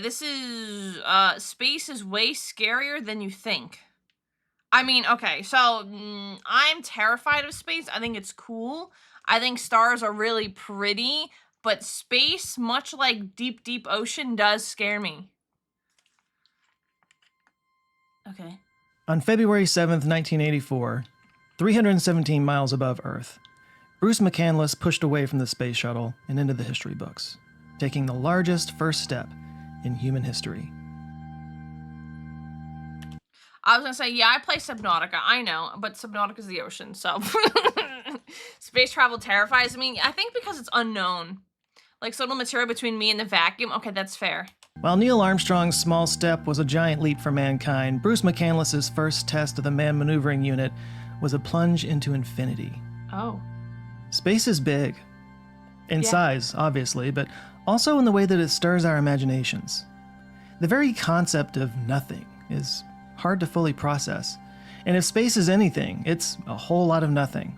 This is, space is way scarier than you think. I mean, okay, so, I'm terrified of space. I think it's cool. I think stars are really pretty, but space, much like deep, deep ocean, does scare me. Okay. On February 7th, 1984, 317 miles above Earth, Bruce McCandless pushed away from the space shuttle and into the history books, taking the largest first step in human history. I was gonna say, yeah, I play Subnautica, I know, but Subnautica's the ocean, so space travel terrifies me. I think because it's unknown. Like, so little material between me and the vacuum. Okay, that's fair. While Neil Armstrong's small step was a giant leap for mankind, Bruce McCandless's first test of the Manned Maneuvering Unit was a plunge into infinity. Oh. Space is big. In size, obviously, but also in the way that it stirs our imaginations. The very concept of nothing is hard to fully process. And if space is anything, it's a whole lot of nothing.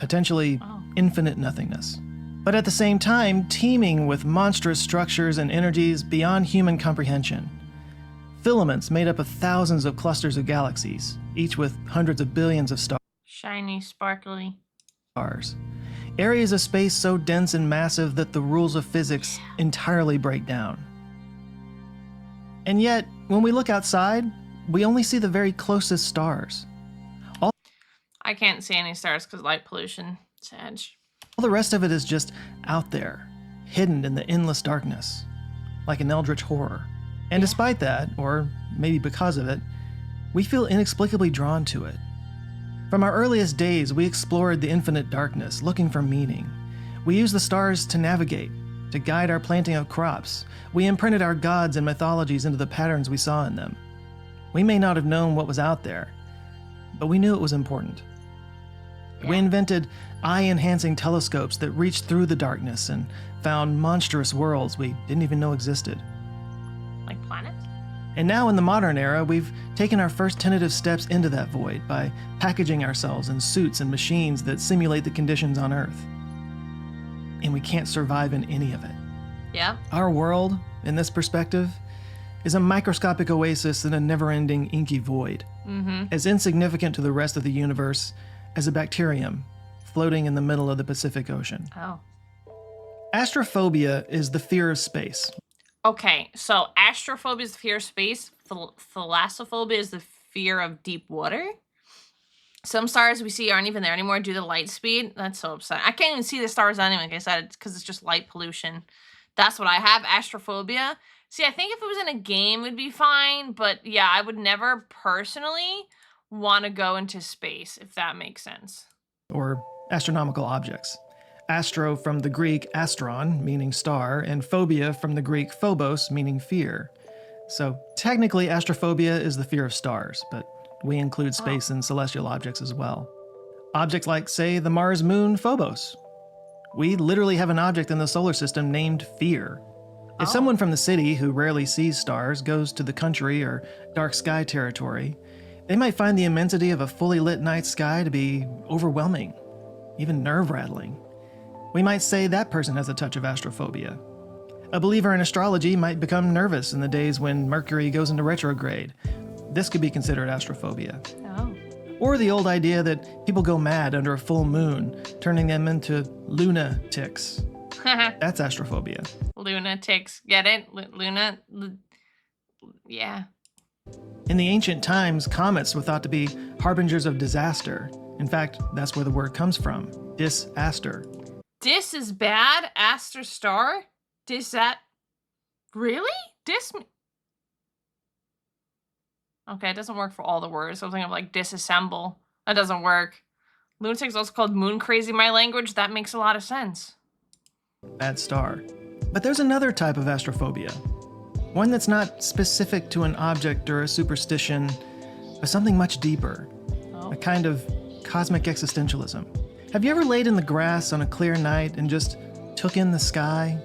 Potentially infinite nothingness. But at the same time, teeming with monstrous structures and energies beyond human comprehension. Filaments made up of thousands of clusters of galaxies, each with hundreds of billions of stars. Shiny, sparkly. Areas of space so dense and massive that the rules of physics entirely break down. And yet, when we look outside, we only see the very closest stars. I can't see any stars because light pollution. Sad. All the rest of it is just out there, hidden in the endless darkness, like an eldritch horror. And despite that, or maybe because of it, we feel inexplicably drawn to it. From our earliest days, we explored the infinite darkness, looking for meaning. We used the stars to navigate, to guide our planting of crops. We imprinted our gods and mythologies into the patterns we saw in them. We may not have known what was out there, but we knew it was important. We invented eye-enhancing telescopes that reached through the darkness and found monstrous worlds we didn't even know existed. Like planets? And now in the modern era, we've taken our first tentative steps into that void by packaging ourselves in suits and machines that simulate the conditions on Earth. And we can't survive in any of it. Yeah. Our world, in this perspective, is a microscopic oasis in a never-ending inky void, as insignificant to the rest of the universe as a bacterium floating in the middle of the Pacific Ocean. Oh. Astrophobia is the fear of space. Okay, so astrophobia is the fear of space. Thalassophobia is the fear of deep water. Some stars we see aren't even there anymore due to light speed. That's so upsetting. I can't even see the stars anyway, like I said, because it's just light pollution. That's what I have, astrophobia. See, I think if it was in a game, it'd be fine. But yeah, I would never personally want to go into space, if that makes sense. Or astronomical objects. Astro from the Greek astron, meaning star, and phobia from the Greek phobos, meaning fear. So technically, astrophobia is the fear of stars, but we include space and celestial objects as well. Objects like, say, the Mars moon Phobos. We literally have an object in the solar system named Fear. If someone from the city who rarely sees stars goes to the country or dark sky territory, they might find the immensity of a fully lit night sky to be overwhelming, even nerve-rattling. We might say that person has a touch of astrophobia. A believer in astrology might become nervous in the days when Mercury goes into retrograde. This could be considered astrophobia. Oh. Or the old idea that people go mad under a full moon, turning them into lunatics. That's astrophobia. Lunatics. Get it? Yeah. In the ancient times, comets were thought to be harbingers of disaster. In fact, that's where the word comes from. Disaster. Dis is bad? Aster star? That... Really? Okay, it doesn't work for all the words. I was thinking of like disassemble. That doesn't work. Lunatic's also called moon crazy in my language. That makes a lot of sense. Bad star. But there's another type of astrophobia. One that's not specific to an object or a superstition, but something much deeper. A kind of cosmic existentialism. Have you ever laid in the grass on a clear night and just took in the sky?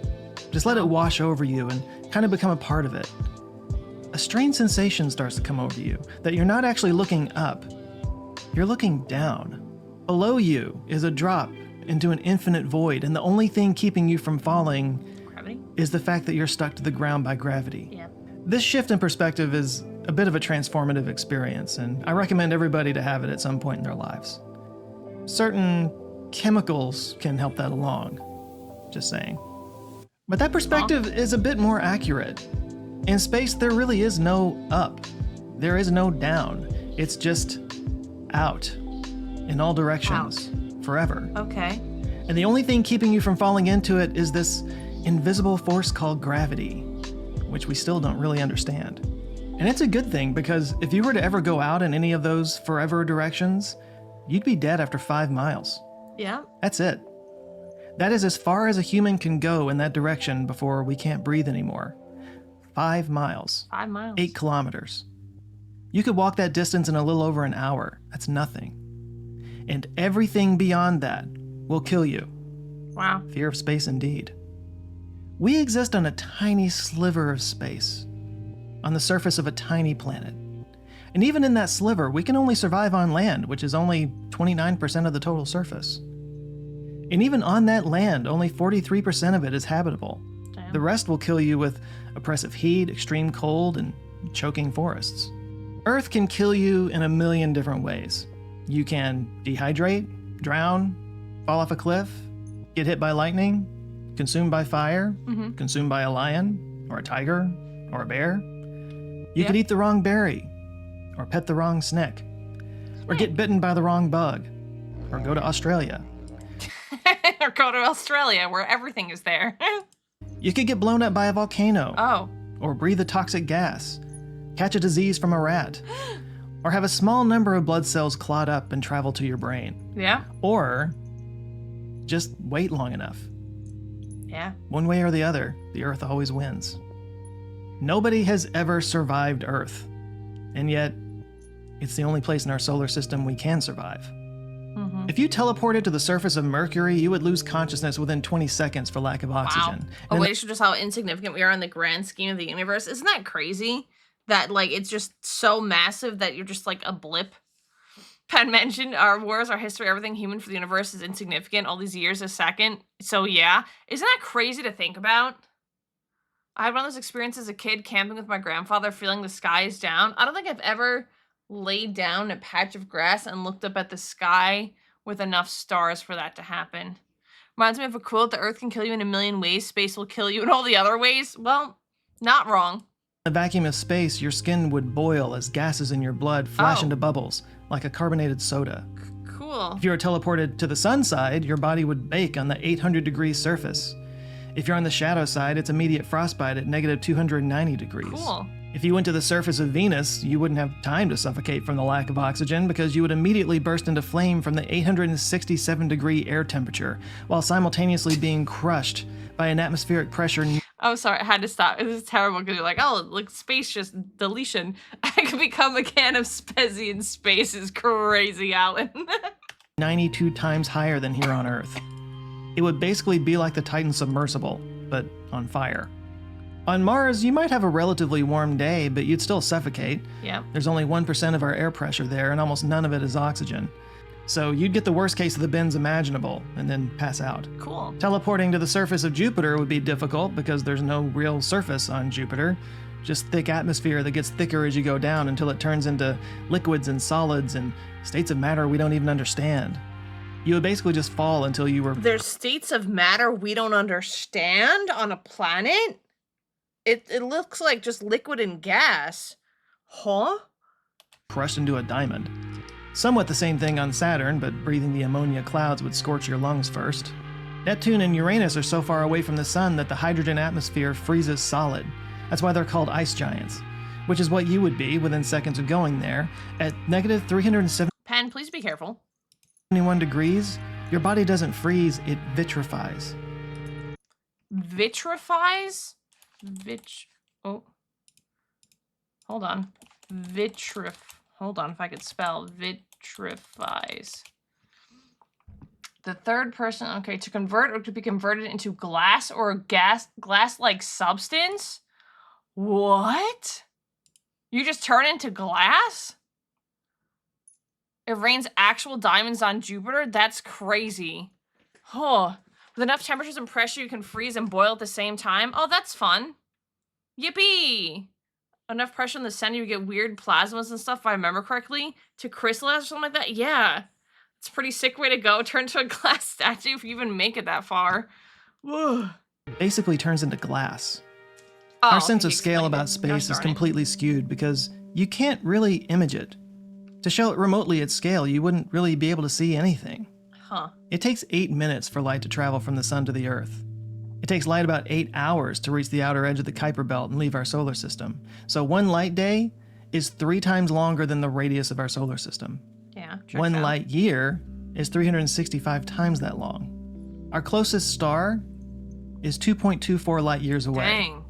Just let it wash over you and kind of become a part of it. A strange sensation starts to come over you that you're not actually looking up. You're looking down. Below you is a drop into an infinite void, and the only thing keeping you from falling is the fact that you're stuck to the ground by gravity. Yeah. This shift in perspective is a bit of a transformative experience, and I recommend everybody to have it at some point in their lives. Certain chemicals can help that along, just saying. But that perspective is a bit more accurate. In space, there really is no up. There is no down. It's just out in all directions forever. Okay. And the only thing keeping you from falling into it is this invisible force called gravity, which we still don't really understand. And it's a good thing, because if you were to ever go out in any of those forever directions, you'd be dead after 5 miles. Yeah. That's it. That is as far as a human can go in that direction before we can't breathe anymore. 5 miles. 5 miles. 8 kilometers. You could walk that distance in a little over an hour. That's nothing. And everything beyond that will kill you. Wow. Fear of space indeed. We exist on a tiny sliver of space, on the surface of a tiny planet. And even in that sliver, we can only survive on land, which is only 29% of the total surface. And even on that land, only 43% of it is habitable. Damn. The rest will kill you with oppressive heat, extreme cold, and choking forests. Earth can kill you in a million different ways. You can dehydrate, drown, fall off a cliff, get hit by lightning, consumed by fire, consumed by a lion, or a tiger, or a bear. You could eat the wrong berry, or pet the wrong snake, or get bitten by the wrong bug, or go to Australia. Or go to Australia, where everything is there. You could get blown up by a volcano, Oh. or breathe a toxic gas, catch a disease from a rat, or have a small number of blood cells clot up and travel to your brain. Yeah. Or just wait long enough. Yeah. One way or the other, the Earth always wins. Nobody has ever survived Earth, and yet it's the only place in our solar system we can survive. If you teleported to the surface of Mercury, you would lose consciousness within 20 seconds for lack of oxygen. Wow. A way to show just how insignificant we are in the grand scheme of the universe. Isn't that crazy? That, like, it's just so massive that you're just like a blip. Penn mentioned our wars, our history, everything human for the universe is insignificant. All these years a second. So yeah, isn't that crazy to think about? I had one of those experiences as a kid camping with my grandfather, feeling the sky is down. I don't think I've ever laid down a patch of grass and looked up at the sky with enough stars for that to happen. Reminds me of a quote: the Earth can kill you in a million ways, space will kill you in all the other ways. Well, not wrong. In the vacuum of space, your skin would boil as gases in your blood flash into bubbles, like a carbonated soda. Cool. If you were teleported to the sun side, your body would bake on the 800-degree surface. If you're on the shadow side, it's immediate frostbite at negative 290 degrees. Cool. If you went to the surface of Venus, you wouldn't have time to suffocate from the lack of oxygen, because you would immediately burst into flame from the 867-degree air temperature, while simultaneously being crushed by an atmospheric pressure. Oh, sorry, I had to stop. It was terrible because you're like, oh, like space just deletion. I could become a can of Spezzy in space is crazy, Alan. 92 times higher than here on Earth. It would basically be like the Titan submersible, but on fire. On Mars, you might have a relatively warm day, but you'd still suffocate. Yeah. There's only 1% of our air pressure there, and almost none of it is oxygen. So you'd get the worst case of the bends imaginable, and then pass out. Cool. Teleporting to the surface of Jupiter would be difficult because there's no real surface on Jupiter. Just thick atmosphere that gets thicker as you go down until it turns into liquids and solids and states of matter we don't even understand. You would basically just fall until you were... There's states of matter we don't understand on a planet? It looks like just liquid and gas. Huh? crushed into a diamond. Somewhat the same thing on Saturn, but breathing the ammonia clouds would scorch your lungs first. Neptune and Uranus are so far away from the sun that the hydrogen atmosphere freezes solid. That's why they're called ice giants, which is what you would be within seconds of going there. At negative 371 Pen, please be careful. degrees, your body doesn't freeze, it vitrifies. Vitrifies? Oh. Hold on. Hold on if I could spell. Vitrifies. The third person, okay, to convert or to be converted into glass or a glass-like substance? What? You just turn into glass? It rains actual diamonds on Jupiter? That's crazy. Huh. With enough temperatures and pressure, you can freeze and boil at the same time. Oh, that's fun. Yippee! Enough pressure in the center, you get weird plasmas and stuff, if I remember correctly, to crystallize or something like that. Yeah. It's a pretty sick way to go. Turn to a glass statue if you even make it that far. Ugh. Basically turns into glass. Oh, Our sense he of scale explained about it. space Gosh is darn it. completely skewed because you can't really image it. To show it remotely at scale, you wouldn't really be able to see anything. Huh. It takes 8 minutes for light to travel from the sun to the Earth. It takes light about 8 hours to reach the outer edge of the Kuiper Belt and leave our solar system. So one light day is 3 times longer than the radius of our solar system. Yeah. One light year is 365 times that long. Our closest star is 2.24 light years away. Dang.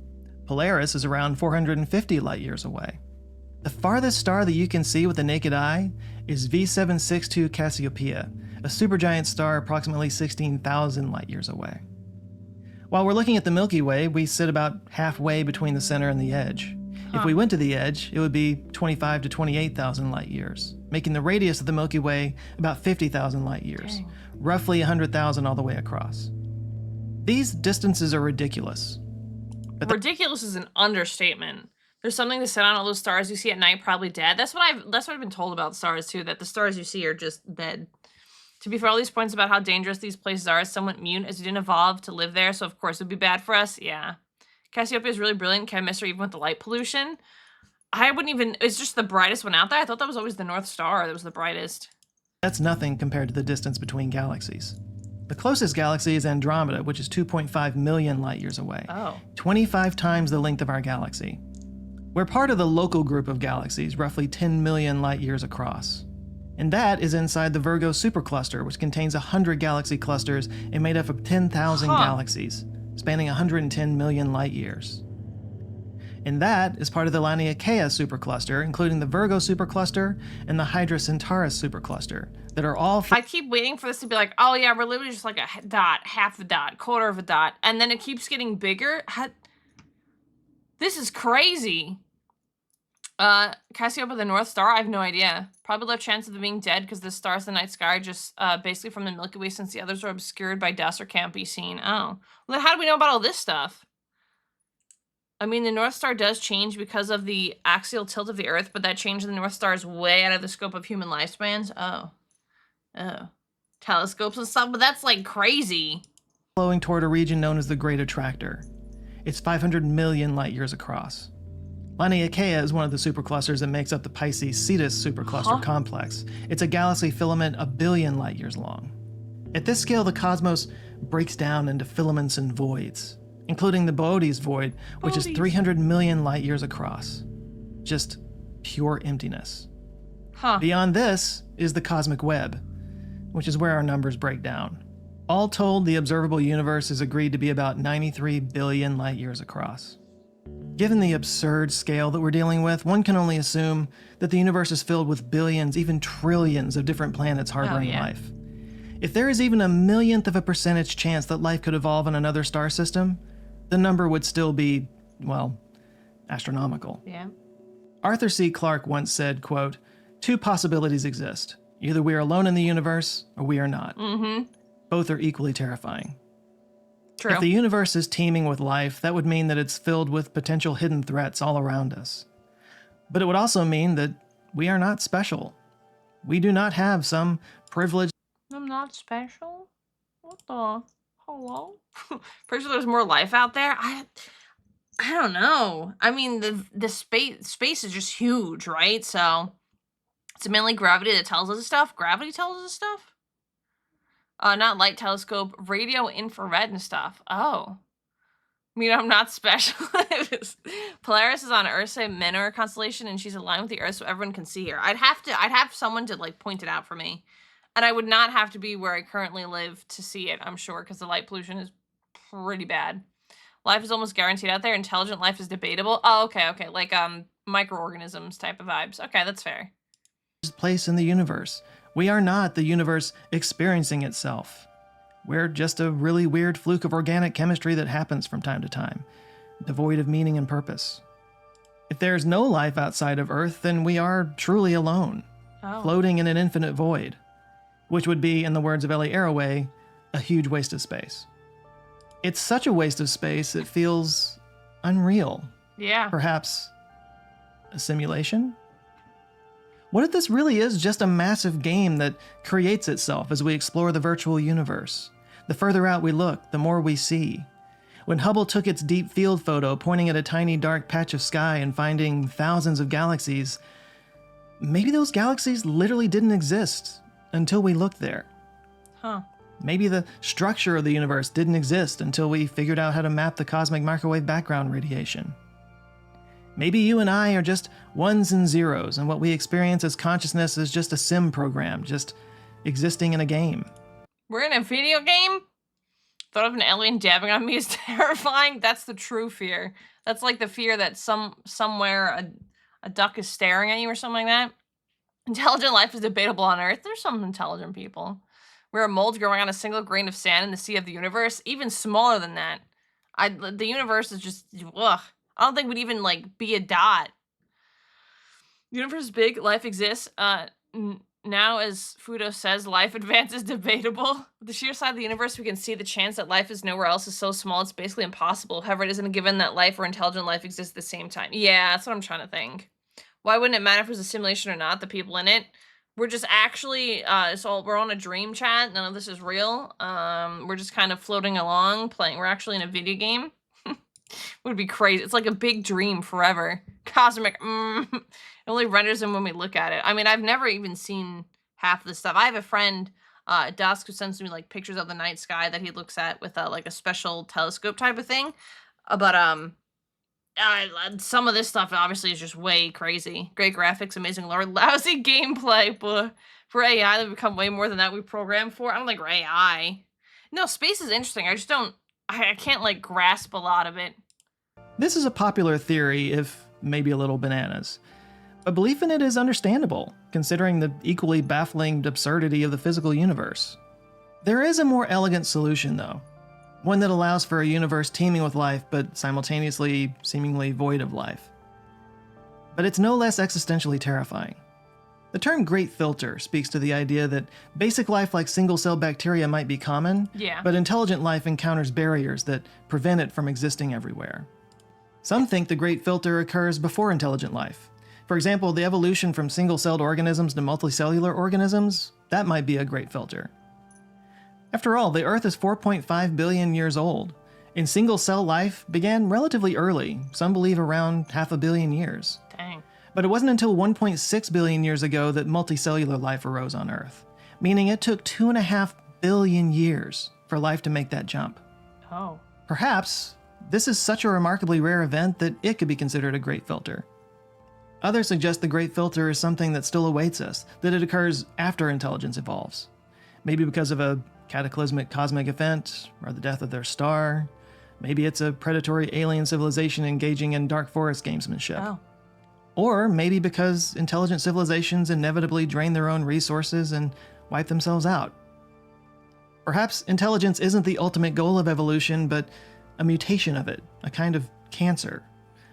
Polaris is around 450 light years away. The farthest star that you can see with the naked eye is V762 Cassiopeia, a supergiant star approximately 16,000 light years away. While we're looking at the Milky Way, we sit about halfway between the center and the edge. If we went to the edge, it would be 25 to 28,000 light years, making the radius of the Milky Way about 50,000 light years, Dang. roughly 100,000 all the way across. These distances are ridiculous. Ridiculous is an understatement. There's something to sit on all those stars you see at night probably dead. That's what I've been told about stars too, that the stars you see are just dead. To be fair, all these points about how dangerous these places are is somewhat mute, as you didn't evolve to live there, so of course it would be bad for us. Yeah. Cassiopeia is really brilliant. Can't miss her even with the light pollution. I wouldn't even... It's just the brightest one out there. I thought that was always the North Star that was the brightest. That's nothing compared to the distance between galaxies. The closest galaxy is Andromeda, which is 2.5 million light years away. Oh. 25 times the length of our galaxy. We're part of the local group of galaxies, roughly 10 million light years across. And that is inside the Virgo supercluster, which contains 100 galaxy clusters and made up of 10,000 galaxies, spanning 110 million light years. And that is part of the Laniakea supercluster, including the Virgo supercluster and the Hydra Centaurus supercluster, that are all... I keep waiting for this to be like, oh yeah, we're literally just like a dot, half a dot, quarter of a dot, and then it keeps getting bigger. This is crazy. Cassiopeia, the North Star, I have no idea. Probably low chance of them being dead because the stars in the night sky are just basically from the Milky Way, since the others are obscured by dust or can't be seen. Oh. Well, then how do we know about all this stuff? I mean, the North Star does change because of the axial tilt of the Earth, but that change in the North Star is way out of the scope of human lifespans. Oh. Oh. Telescopes and stuff, but that's like crazy. Flowing toward a region known as the Great Attractor. It's 500 million light years across. Laniakea is one of the superclusters that makes up the Pisces-Cetus supercluster complex. It's a galaxy filament a billion light years long. At this scale, the cosmos breaks down into filaments and voids, including the Boötes void, which is 300 million light years across. Just pure emptiness. Beyond this is the cosmic web, which is where our numbers break down. All told, the observable universe is agreed to be about 93 billion light years across. Given the absurd scale that we're dealing with, one can only assume that the universe is filled with billions, even trillions of different planets harboring life. If there is even a millionth of a percentage chance that life could evolve in another star system, the number would still be, well, astronomical. Yeah. Arthur C. Clarke once said, quote, "Two possibilities exist. Either we are alone in the universe, or we are not. Both are equally terrifying." True. If the universe is teeming with life, that would mean that it's filled with potential hidden threats all around us. But it would also mean that we are not special. We do not have some privileged... I'm not special? What the? Hello? Pretty sure there's more life out there? I don't know. I mean, the space is just huge, right? So it's mainly gravity that tells us stuff. Gravity tells us stuff? Not light telescope, radio infrared and stuff. Oh. I mean, I'm not special. Polaris is on Ursa Minor constellation, and she's aligned with the Earth so everyone can see her. I'd have someone to like point it out for me. And I would not have to be where I currently live to see it, I'm sure, because the light pollution is pretty bad. Life is almost guaranteed out there. Intelligent life is debatable. Oh, okay. Like microorganisms type of vibes. Okay, that's fair. place in the universe. We are not the universe experiencing itself. We're just a really weird fluke of organic chemistry that happens from time to time, devoid of meaning and purpose. If there's no life outside of Earth, then we are truly alone, floating in an infinite void, which would be, in the words of Ellie Arroway, a huge waste of space. It's such a waste of space, it feels unreal. Yeah. Perhaps a simulation? What if this really is just a massive game that creates itself as we explore the virtual universe? The further out we look, the more we see. When Hubble took its deep field photo pointing at a tiny dark patch of sky and finding thousands of galaxies, maybe those galaxies literally didn't exist until we looked there. Huh. Maybe the structure of the universe didn't exist until we figured out how to map the cosmic microwave background radiation. Maybe you and I are just ones and zeros, and what we experience as consciousness is just a sim program, just existing in a game. We're in a video game? Thought of an alien dabbing on me is terrifying. That's the true fear. That's like the fear that somewhere a duck is staring at you or something like that. Intelligent life is debatable on Earth. There's some intelligent people. We're a mold growing on a single grain of sand in the sea of the universe, even smaller than that. The universe is just, ugh. I don't think we'd even, like, be a dot. The universe is big, life exists. Now, as Fudo says, life advance is debatable. With the sheer size of the universe, we can see the chance that life is nowhere else is so small, it's basically impossible. However, it isn't a given that life or intelligent life exists at the same time. Yeah, that's what I'm trying to think. Why wouldn't it matter if it was a simulation or not, the people in it? We're just actually, we're on a dream chat. None of this is real. We're just kind of floating along, playing. We're actually in a video game. Would be crazy. It's like a big dream forever. Cosmic. It only renders them when we look at it. I mean, I've never even seen half of this stuff. I have a friend, Dusk, who sends me like pictures of the night sky that he looks at with like a special telescope type of thing. But some of this stuff obviously is just way crazy. Great graphics, amazing lore, lousy gameplay. But for AI, they've become way more than that we programmed for. I don't think we're AI. No, space is interesting. I just don't. I can't like grasp a lot of it. This is a popular theory, if maybe a little bananas. But belief in it is understandable, considering the equally baffling absurdity of the physical universe. There is a more elegant solution, though. One that allows for a universe teeming with life, but simultaneously seemingly void of life. But it's no less existentially terrifying. The term Great Filter speaks to the idea that basic life like single-cell bacteria might be common, but intelligent life encounters barriers that prevent it from existing everywhere. Some think the Great Filter occurs before intelligent life. For example, the evolution from single-celled organisms to multicellular organisms, that might be a Great Filter. After all, the Earth is 4.5 billion years old, and single-cell life began relatively early, some believe around 500 million years. Dang. But it wasn't until 1.6 billion years ago that multicellular life arose on Earth, meaning it took 2.5 billion years for life to make that jump. Oh. Perhaps this is such a remarkably rare event that it could be considered a Great Filter. Others suggest the Great Filter is something that still awaits us, that it occurs after intelligence evolves. Maybe because of a cataclysmic cosmic event, or the death of their star. Maybe it's a predatory alien civilization engaging in dark forest gamesmanship. Oh. Or maybe because intelligent civilizations inevitably drain their own resources and wipe themselves out. Perhaps intelligence isn't the ultimate goal of evolution, but a mutation of it, a kind of cancer,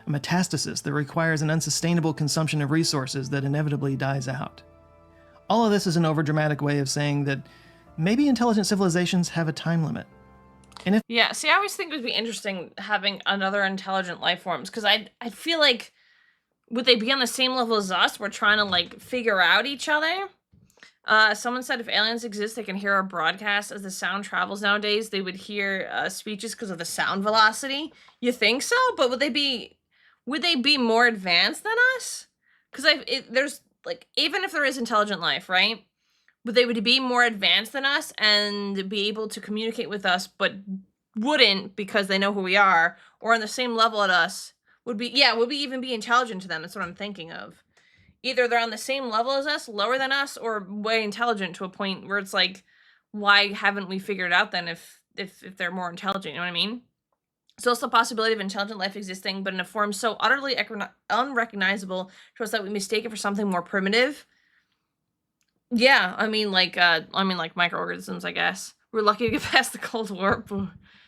a metastasis that requires an unsustainable consumption of resources that inevitably dies out. All of this is an overdramatic way of saying that maybe intelligent civilizations have a time limit. And if Yeah, see, I always think it would be interesting having another intelligent life forms, because I feel like, would they be on the same level as us? We're trying to, like, figure out each other. Someone said if aliens exist, they can hear our broadcast. As the sound travels nowadays, they would hear speeches because of the sound velocity. You think so? But would they be more advanced than us? Because there's, like, even if there is intelligent life, right? But they would be more advanced than us and be able to communicate with us, but wouldn't because they know who we are, or on the same level at us. Would we even be intelligent to them? That's what I'm thinking of. Either they're on the same level as us, lower than us, or way intelligent to a point where it's like, why haven't we figured it out then if they're more intelligent, you know what I mean? So it's the possibility of intelligent life existing, but in a form so utterly unrecognizable to us that we mistake it for something more primitive. Yeah, I mean like microorganisms, I guess. We're lucky to get past the Cold War.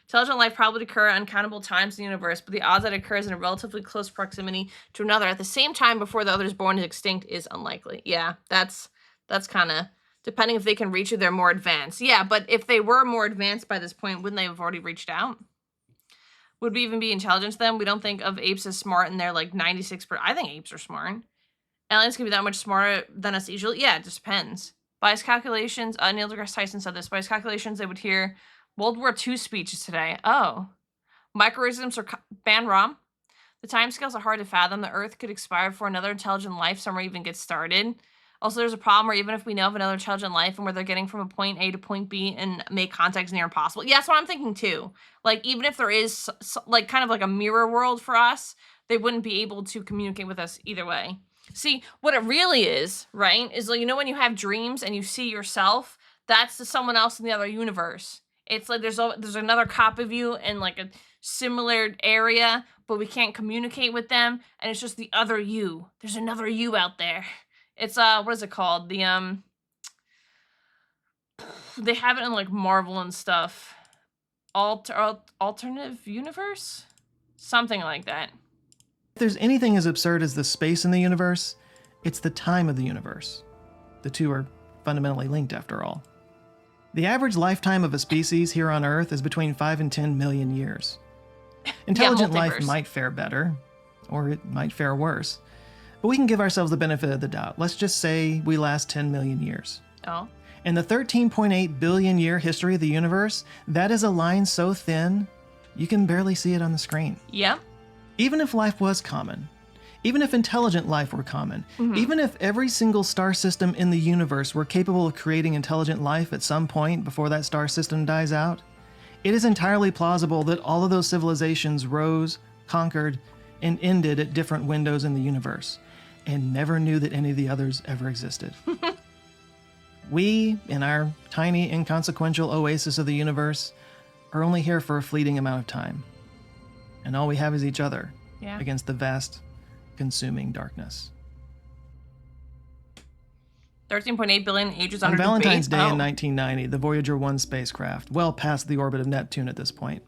Intelligent life probably occur uncountable times in the universe, but the odds that it occurs in a relatively close proximity to another at the same time before the other is born and extinct is unlikely. Yeah, that's kind of, depending if they can reach you, they're more advanced. Yeah, but if they were more advanced by this point, wouldn't they have already reached out? would we even be intelligent to them? We don't think of apes as smart, and they're like 96%. I think apes are smart. Aliens can be that much smarter than us usually. Yeah, it just depends. By his calculations, Neil deGrasse Tyson said this. By his calculations, they would hear World War II speeches today. Oh. Microorganisms are ban ROM. The timescales are hard to fathom. The Earth could expire before another intelligent life somewhere even gets started. Also, there's a problem where even if we know of another intelligent life and where they're getting from a point A to point B and make contact near impossible. Yeah, that's what I'm thinking too. Like, even if there is like kind of like a mirror world for us, they wouldn't be able to communicate with us either way. See, what it really is, right, is like, you know when you have dreams and you see yourself, that's someone else in the other universe. It's like there's another copy of you in like a similar area, but we can't communicate with them, and it's just the other you. There's another you out there. It's what is it called? The they have it in like Marvel and stuff. Alternative universe? Something like that. If there's anything as absurd as the space in the universe, it's the time of the universe. The two are fundamentally linked after all. The average lifetime of a species here on Earth is between 5 and 10 million years. Intelligent life might fare better, or it might fare worse. But we can give ourselves the benefit of the doubt. Let's just say we last 10 million years. Oh. In the 13.8 billion year history of the universe, that is a line so thin, you can barely see it on the screen. Yep. Even if life was common, even if intelligent life were common, even if every single star system in the universe were capable of creating intelligent life at some point before that star system dies out, it is entirely plausible that all of those civilizations rose, conquered, and ended at different windows in the universe, and never knew that any of the others ever existed. We, in our tiny, inconsequential oasis of the universe, are only here for a fleeting amount of time. And all we have is each other against the vast, consuming darkness. 13.8 billion ages under On Valentine's debate. Day in 1990, the Voyager 1 spacecraft, well past the orbit of Neptune at this point,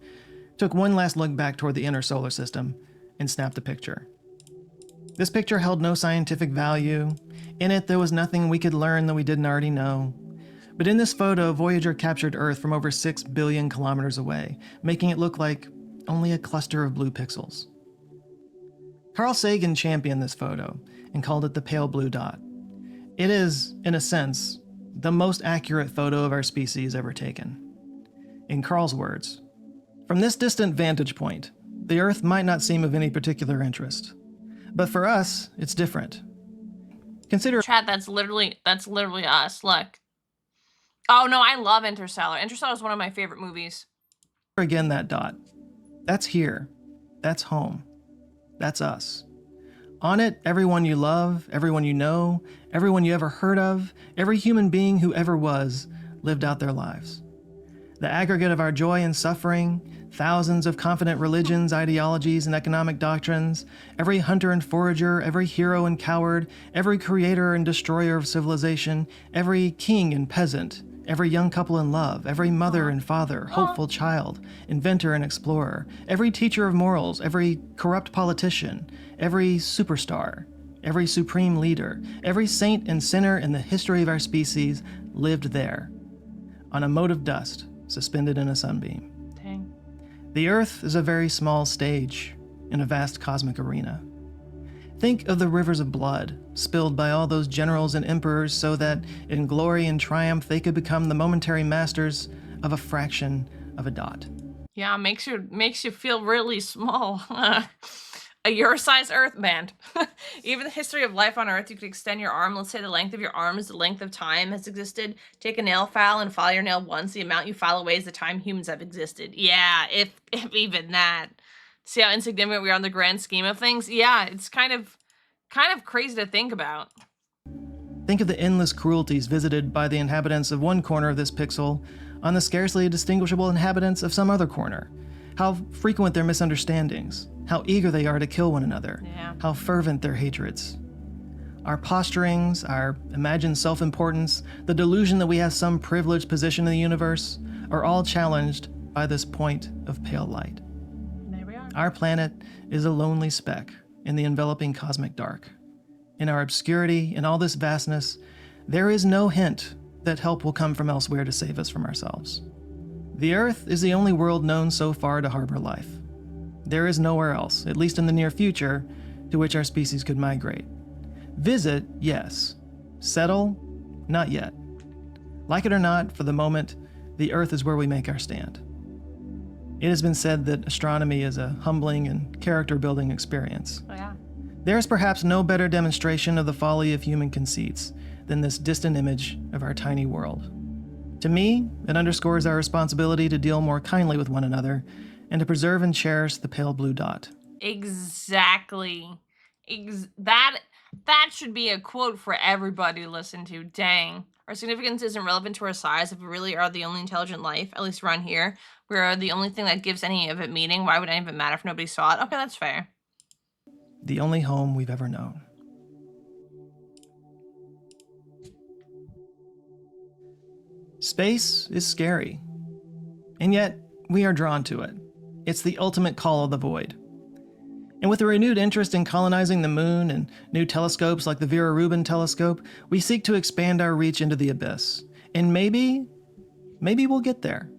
took one last look back toward the inner solar system and snapped a picture. This picture held no scientific value. In it, there was nothing we could learn that we didn't already know. But in this photo, Voyager captured Earth from over 6 billion kilometers away, making it look like only a cluster of blue pixels. Carl Sagan championed this photo and called it the pale blue dot. It is, in a sense, the most accurate photo of our species ever taken. In Carl's words, "From this distant vantage point, the Earth might not seem of any particular interest. But for us, it's different. Consider..." Chat, that's literally us. Look. Oh no, I love Interstellar. Interstellar is one of my favorite movies. Again, that dot. That's here. That's home. That's us. On it, everyone you love, everyone you know, everyone you ever heard of, every human being who ever was, lived out their lives. The aggregate of our joy and suffering, thousands of confident religions, ideologies, and economic doctrines, every hunter and forager, every hero and coward, every creator and destroyer of civilization, every king and peasant, every young couple in love, every mother and father, hopeful child, inventor and explorer, every teacher of morals, every corrupt politician, every superstar, every supreme leader, every saint and sinner in the history of our species lived there, on a mote of dust, suspended in a sunbeam. Dang. The Earth is a very small stage in a vast cosmic arena. Think of the rivers of blood spilled by all those generals and emperors so that in glory and triumph they could become the momentary masters of a fraction of a dot. Yeah, makes you feel really small. A Yura-sized Earth band. Even the history of life on Earth, you could extend your arm. Let's say the length of your arm is the length of time has existed. Take a nail file and file your nail once. The amount you file away is the time humans have existed. Yeah, if even that. See how insignificant we are in the grand scheme of things? Yeah, it's kind of crazy to think about. Think of the endless cruelties visited by the inhabitants of one corner of this pixel on the scarcely distinguishable inhabitants of some other corner. How frequent their misunderstandings, how eager they are to kill one another, how fervent their hatreds. Our posturings, our imagined self-importance, the delusion that we have some privileged position in the universe, are all challenged by this point of pale light. There we are. Our planet is a lonely speck in the enveloping cosmic dark. In our obscurity, in all this vastness, there is no hint that help will come from elsewhere to save us from ourselves. The Earth is the only world known so far to harbor life. There is nowhere else, at least in the near future, to which our species could migrate. Visit, yes. Settle, not yet. Like it or not, for the moment, the Earth is where we make our stand. It has been said that astronomy is a humbling and character-building experience. Oh, yeah. There is perhaps no better demonstration of the folly of human conceits than this distant image of our tiny world. To me, it underscores our responsibility to deal more kindly with one another and to preserve and cherish the pale blue dot. Exactly. That should be a quote for everybody to listen to. Dang. Our significance isn't relevant to our size. If we really are the only intelligent life, at least around here, we are the only thing that gives any of it meaning. Why would any of it matter if nobody saw it? Okay, that's fair. The only home we've ever known. Space is scary, and yet we are drawn to it. It's the ultimate call of the void. And with a renewed interest in colonizing the moon and new telescopes like the Vera Rubin telescope, we seek to expand our reach into the abyss. And maybe we'll get there.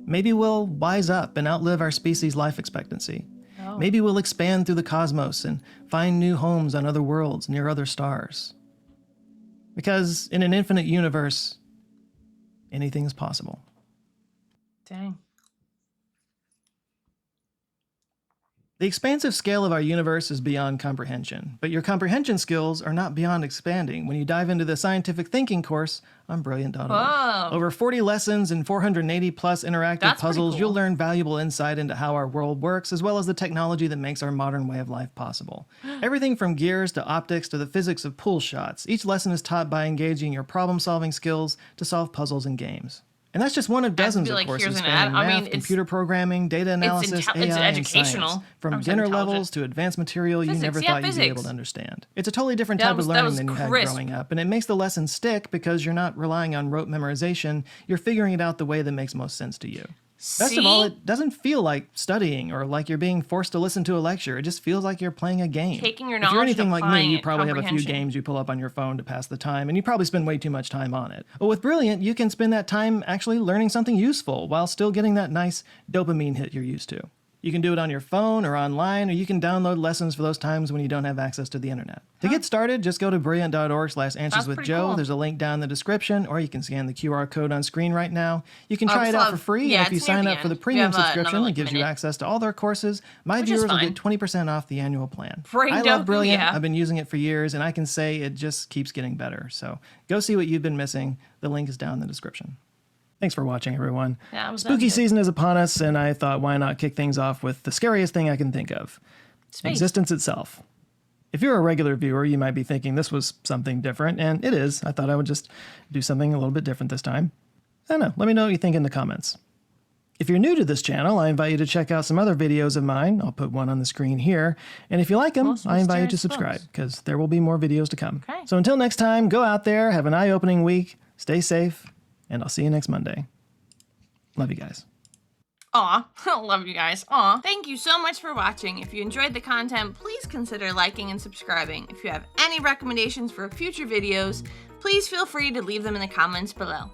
Maybe we'll wise up and outlive our species' life expectancy. Oh. Maybe we'll expand through the cosmos and find new homes on other worlds near other stars. Because in an infinite universe, anything is possible. Dang. The expansive scale of our universe is beyond comprehension, but your comprehension skills are not beyond expanding when you dive into the scientific thinking course on Brilliant.org. Whoa. Over 40 lessons and 480 plus interactive That's pretty puzzles, cool. you'll learn valuable insight into how our world works, as well as the technology that makes our modern way of life possible. Everything from gears to optics to the physics of pool shots. Each lesson is taught by engaging your problem-solving skills to solve puzzles and games. And that's just one of dozens of like, courses here's an spanning ad. I math, mean, computer programming, data analysis, AI, it's and educational. science. I From was beginner intelligent. levels to advanced material you Physics, never yeah, thought you'd be physics. able to understand. It's a totally different That type was- of that learning was than you had crisp. growing up, and it makes the lesson stick because you're not relying on rote memorization. You're figuring it out the way that makes most sense to you. Best of all, See? it doesn't feel like studying or like you're being forced to listen to a lecture. It just feels like you're playing a game. Taking your If you're knowledge anything and like me, applying you it, probably have a few comprehension. games you pull up on your phone to pass the time, and you probably spend way too much time on it. But with Brilliant, you can spend that time actually learning something useful while still getting that nice dopamine hit you're used to. You can do it on your phone or online, or you can download lessons for those times when you don't have access to the internet. To get started, just go to brilliant.org/answerswithjoe. cool. There's a link down in the description, or you can scan the QR code on screen right now. You can Oh, try we it still out for have- free, yeah, and if you it's near sign the up for the end. We premium have, another, subscription, like, it gives you minute. access to all their courses. My Which is viewers will fine. get 20% off the annual plan. Brain I love dope, Brilliant. yeah. I've been using it for years, and I can say it just keeps getting better. So go see what you've been missing. The link is down in the description. Thanks for watching, everyone. Yeah, it was Spooky good. season is upon us, and I thought, why not kick things off with the scariest thing I can think of? Space. Existence itself. If you're a regular viewer, you might be thinking this was something different, and it is. I thought I would just do something a little bit different this time. I don't know. Let me know what you think in the comments. If you're new to this channel, I invite you to check out some other videos of mine. I'll put one on the screen here. And if you like them, Most I invite you to mysterious subscribe, books. because there will be more videos to come. Okay. So until next time, go out there, have an eye-opening week, stay safe, and I'll see you next Monday. Love you guys. Aw, love you guys. Aw. Thank you so much for watching. If you enjoyed the content, please consider liking and subscribing. If you have any recommendations for future videos, please feel free to leave them in the comments below.